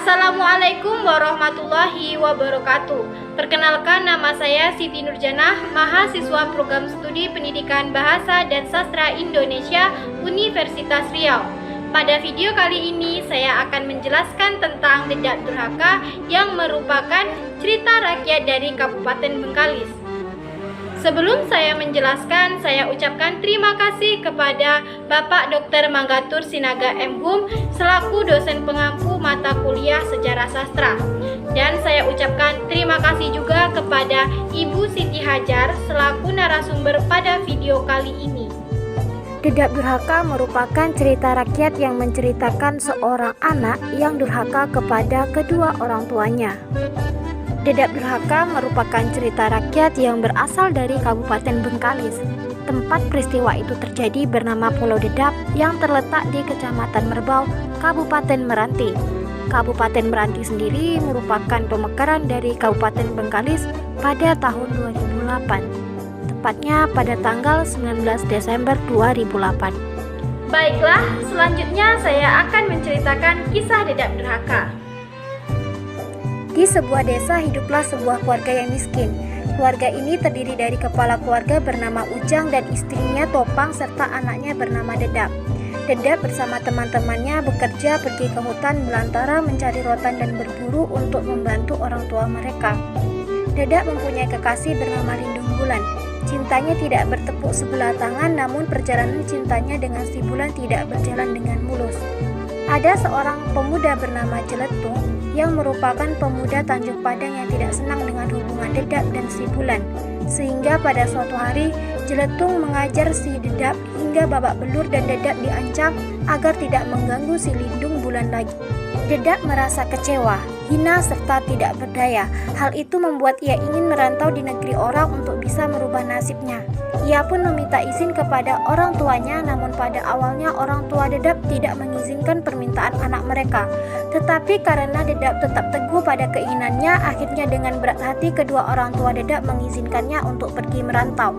Assalamualaikum warahmatullahi wabarakatuh. Perkenalkan, nama saya Siti Nurjanah, mahasiswa program studi pendidikan bahasa dan sastra Indonesia Universitas Riau. Pada video kali ini saya akan menjelaskan tentang Dedak Durhaka yang merupakan cerita rakyat dari Kabupaten Bengkalis. Sebelum saya menjelaskan, saya ucapkan terima kasih kepada Bapak Dr. Manggatur Sinaga M.Hum selaku dosen pengampu mata kuliah Sejarah Sastra. Dan saya ucapkan terima kasih juga kepada Ibu Siti Hajar selaku narasumber pada video kali ini. Dedak Durhaka merupakan cerita rakyat yang menceritakan seorang anak yang durhaka kepada kedua orang tuanya. Dedak Durhaka merupakan cerita rakyat yang berasal dari Kabupaten Bengkalis. Tempat peristiwa itu terjadi bernama Pulau Dedak yang terletak di Kecamatan Merbau, Kabupaten Meranti. Kabupaten Meranti sendiri merupakan pemekaran dari Kabupaten Bengkalis pada tahun 2008. Tepatnya pada tanggal 19 Desember 2008. Baiklah, selanjutnya saya akan menceritakan kisah Dedak Durhaka. Di sebuah desa hiduplah sebuah keluarga yang miskin. Keluarga ini terdiri dari kepala keluarga bernama Ujang dan istrinya Topang serta anaknya bernama Dedak. Dedak bersama teman-temannya bekerja pergi ke hutan belantara mencari rotan dan berburu untuk membantu orang tua mereka. Dedak mempunyai kekasih bernama Lindung Bulan. Cintanya tidak bertepuk sebelah tangan, namun perjalanan cintanya dengan si Bulan tidak berjalan dengan mulus. Ada seorang pemuda bernama Jeletung yang merupakan pemuda Tanjung Padang yang tidak senang dengan hubungan Dedak dan si Bulan. Sehingga pada suatu hari Jeletung mengajar si Dedak hingga babak belur dan Dedak diancam agar tidak mengganggu si Lindung Bulan lagi. Dedak merasa kecewa, hina serta tidak berdaya. Hal itu membuat ia ingin merantau di negeri orang untuk bisa merubah nasibnya. Ia pun meminta izin kepada orang tuanya, namun pada awalnya orang tua Dedak tidak mengizinkan permintaan anak mereka. Tetapi karena Dedak tetap teguh pada keinginannya, akhirnya dengan berat hati kedua orang tua Dedak mengizinkannya untuk pergi merantau.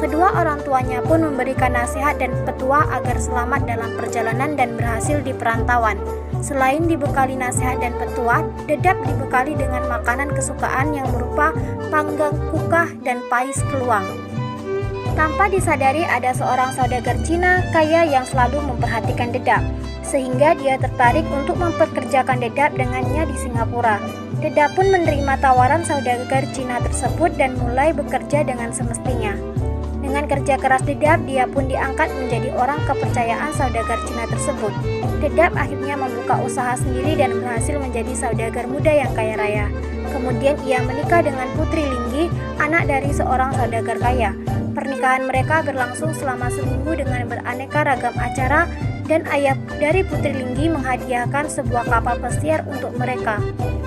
Kedua orang tuanya pun memberikan nasihat dan petua agar selamat dalam perjalanan dan berhasil di perantauan. Selain dibekali nasihat dan petua, Dedak dibekali dengan makanan kesukaan yang berupa panggang kukah dan pais keluang. Tanpa disadari ada seorang saudagar Cina kaya yang selalu memperhatikan Dedak, sehingga dia tertarik untuk mempekerjakan Dedak dengannya di Singapura. Dedak pun menerima tawaran saudagar Cina tersebut dan mulai bekerja dengan semestinya. Dengan kerja keras Dedak, dia pun diangkat menjadi orang kepercayaan saudagar Cina tersebut. Dedak akhirnya membuka usaha sendiri dan berhasil menjadi saudagar muda yang kaya raya. Kemudian ia menikah dengan Putri Linggi, anak dari seorang saudagar kaya. Pernikahan mereka berlangsung selama seminggu dengan beraneka ragam acara dan ayah dari Putri Linggi menghadiahkan sebuah kapal pesiar untuk mereka.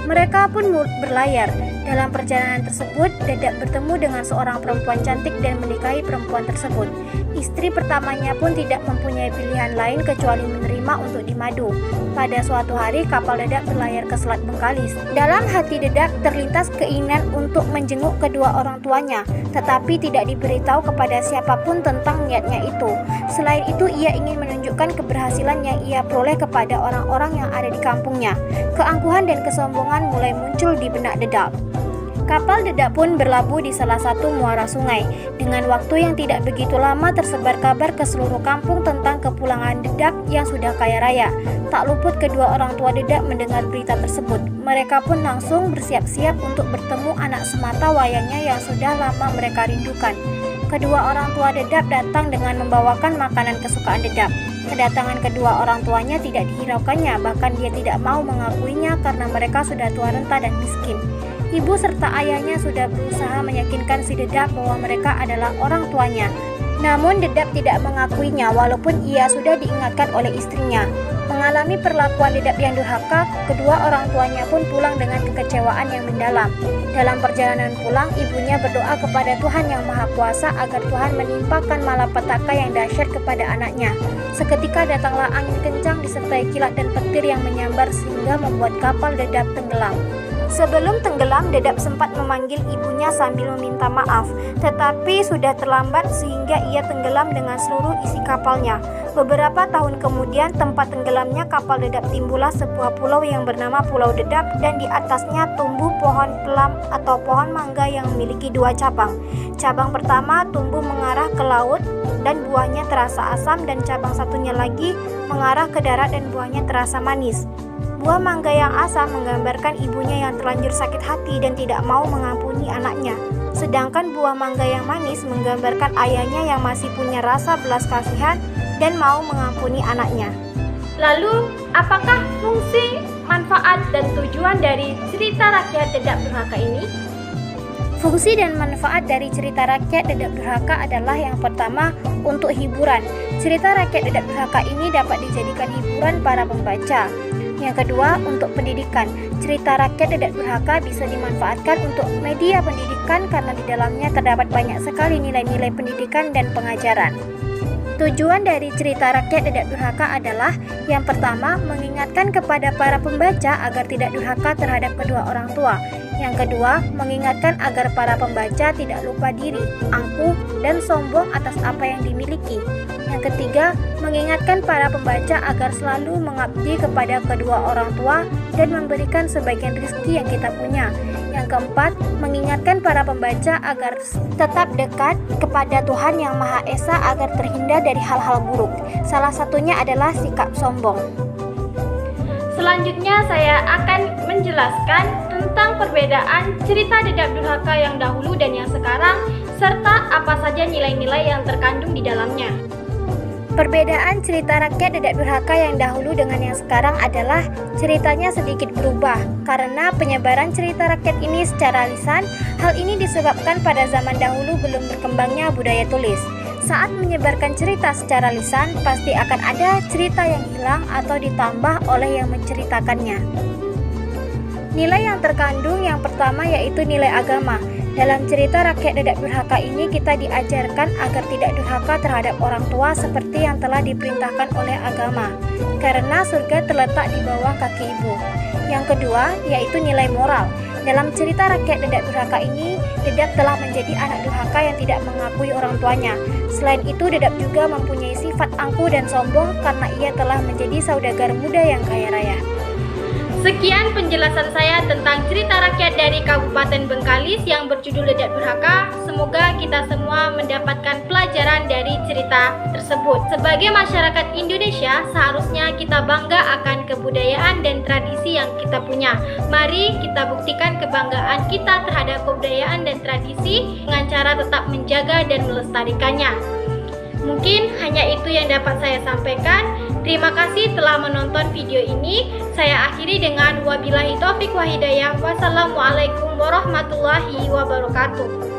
Mereka pun berlayar. Dalam perjalanan tersebut, Dedak bertemu dengan seorang perempuan cantik dan menikahi perempuan tersebut. Istri pertamanya pun tidak mempunyai pilihan lain kecuali menerima untuk dimadu. Pada suatu hari, kapal Dedak berlayar ke Selat Bengkalis. Dalam hati Dedak terlintas keinginan untuk menjenguk kedua orang tuanya, tetapi tidak diberitahu kepada siapapun tentang niatnya itu. Selain itu, ia ingin menunjukkan keberhasilan yang ia peroleh kepada orang-orang yang ada di kampungnya. Keangkuhan dan kesombongan mulai muncul di benak Dedak. Kapal Dedak pun berlabuh di salah satu muara sungai. Dengan waktu yang tidak begitu lama tersebar kabar ke seluruh kampung tentang kepulangan Dedak yang sudah kaya raya. Tak luput kedua orang tua Dedak mendengar berita tersebut. Mereka pun langsung bersiap-siap untuk bertemu anak semata wayangnya yang sudah lama mereka rindukan. Kedua orang tua Dedak datang dengan membawakan makanan kesukaan Dedak. Kedatangan kedua orang tuanya tidak dihiraukannya, bahkan dia tidak mau mengakuinya karena mereka sudah tua renta dan miskin. Ibu serta ayahnya sudah berusaha meyakinkan si Dedak bahwa mereka adalah orang tuanya. Namun Dedak tidak mengakuinya walaupun ia sudah diingatkan oleh istrinya. Mengalami perlakuan Dedak yang durhaka, kedua orang tuanya pun pulang dengan kekecewaan yang mendalam. Dalam perjalanan pulang, ibunya berdoa kepada Tuhan Yang Maha Kuasa agar Tuhan menimpakan malapetaka yang dahsyat kepada anaknya. Seketika datanglah angin kencang disertai kilat dan petir yang menyambar sehingga membuat kapal Dedak tenggelam. Sebelum tenggelam, Dedap sempat memanggil ibunya sambil meminta maaf, tetapi sudah terlambat sehingga ia tenggelam dengan seluruh isi kapalnya. Beberapa tahun kemudian, tempat tenggelamnya kapal Dedap timbullah sebuah pulau yang bernama Pulau Dedap, dan di atasnya tumbuh pohon pelam atau pohon mangga yang memiliki dua cabang. Cabang pertama tumbuh mengarah ke laut dan buahnya terasa asam, dan cabang satunya lagi mengarah ke darat dan buahnya terasa manis. Buah mangga yang asam menggambarkan ibunya yang terlanjur sakit hati dan tidak mau mengampuni anaknya. Sedangkan buah mangga yang manis menggambarkan ayahnya yang masih punya rasa belas kasihan dan mau mengampuni anaknya. Lalu, apakah fungsi, manfaat, dan tujuan dari cerita rakyat Dedap Durhaka ini? Fungsi dan manfaat dari cerita rakyat Dedap Durhaka adalah yang pertama, untuk hiburan. Cerita rakyat Dedap Durhaka ini dapat dijadikan hiburan para pembaca. Yang kedua, untuk pendidikan. Cerita rakyat Dedap Durhaka bisa dimanfaatkan untuk media pendidikan karena di dalamnya terdapat banyak sekali nilai-nilai pendidikan dan pengajaran. Tujuan dari cerita rakyat Dedap Durhaka adalah yang pertama, mengingatkan kepada para pembaca agar tidak durhaka terhadap kedua orang tua. Yang kedua, mengingatkan agar para pembaca tidak lupa diri, angkuh, dan sombong atas apa yang dimiliki. Yang ketiga, mengingatkan para pembaca agar selalu mengabdi kepada kedua orang tua dan memberikan sebagian rezeki yang kita punya. Yang keempat, mengingatkan para pembaca agar tetap dekat kepada Tuhan Yang Maha Esa agar terhindar dari hal-hal buruk. Salah satunya adalah sikap sombong. Selanjutnya saya akan menjelaskan tentang perbedaan cerita Dedap Durhaka yang dahulu dan yang sekarang, serta apa saja nilai-nilai yang terkandung di dalamnya. Perbedaan cerita rakyat Dedap Durhaka yang dahulu dengan yang sekarang adalah ceritanya sedikit berubah karena penyebaran cerita rakyat ini secara lisan. Hal ini disebabkan pada zaman dahulu belum berkembangnya budaya tulis. Saat menyebarkan cerita secara lisan, pasti akan ada cerita yang hilang atau ditambah oleh yang menceritakannya. Nilai yang terkandung yang pertama yaitu nilai agama. Dalam cerita rakyat Dedap Durhaka ini kita diajarkan agar tidak durhaka terhadap orang tua seperti yang telah diperintahkan oleh agama, karena surga terletak di bawah kaki ibu. Yang kedua yaitu nilai moral. Dalam cerita rakyat Dedap Durhaka ini, Dedap telah menjadi anak durhaka yang tidak mengakui orang tuanya. Selain itu, Dedap juga mempunyai sifat angkuh dan sombong karena ia telah menjadi saudagar muda yang kaya raya. Sekian penjelasan saya tentang cerita rakyat dari Kabupaten Bengkalis yang berjudul Dedap Durhaka. Semoga kita semua mendapatkan pelajaran dari cerita tersebut. Sebagai masyarakat Indonesia, seharusnya kita bangga akan kebudayaan dan tradisi yang kita punya. Mari kita buktikan kebanggaan kita terhadap kebudayaan dan tradisi dengan cara tetap menjaga dan melestarikannya. Mungkin hanya itu yang dapat saya sampaikan. Terima kasih telah menonton video ini. Saya akhiri dengan wabillahi taufik wa hidayah. Wassalamualaikum warahmatullahi wabarakatuh.